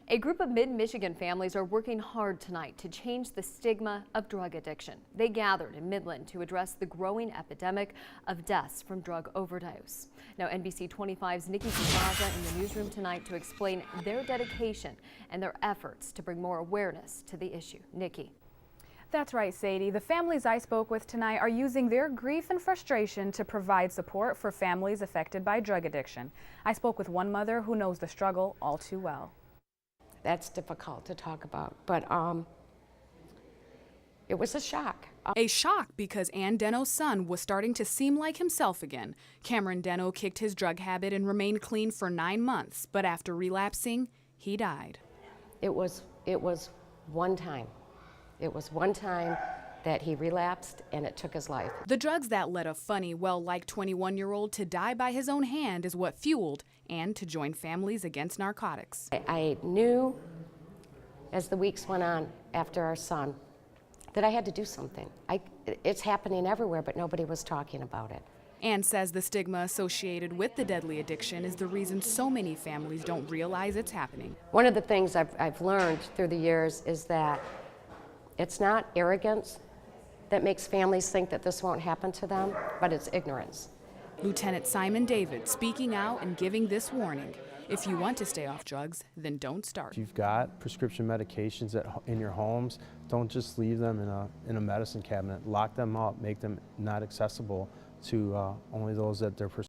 A group of mid-Michigan families are working hard tonight to change the stigma of drug addiction. They gathered in Midland to address the growing epidemic of deaths from drug overdose. Now, NBC 25's Nikki Plaza in the newsroom tonight to explain their dedication and their efforts to bring more awareness to the issue. Nikki. That's right, Sadie. The families I spoke with tonight are using their grief and frustration to provide support for families affected by drug addiction. I spoke with one mother who knows the struggle all too well. That's difficult to talk about, but it was a shock. A shock because Ann Deno's son was starting to seem like himself again. Cameron Deno kicked his drug habit and remained clean for 9 months, but after relapsing, he died. It was one time. It was one time that he relapsed and it took his life. The drugs that led a funny, well-liked 21-year-old to die by his own hand is what fueled Ann to join Families Against Narcotics. I knew as the weeks went on after our son that I had to do something. It's happening everywhere, but nobody was talking about it. Ann says the stigma associated with the deadly addiction is the reason so many families don't realize it's happening. One of the things I've learned through the years is that it's not arrogance that makes families think that this won't happen to them, but it's ignorance. Lieutenant Simon David speaking out and giving this warning. If you want to stay off drugs, then don't start. If you've got prescription medications in your homes, don't just leave them in a medicine cabinet. Lock them up, make them not accessible to only those that they're prescribed.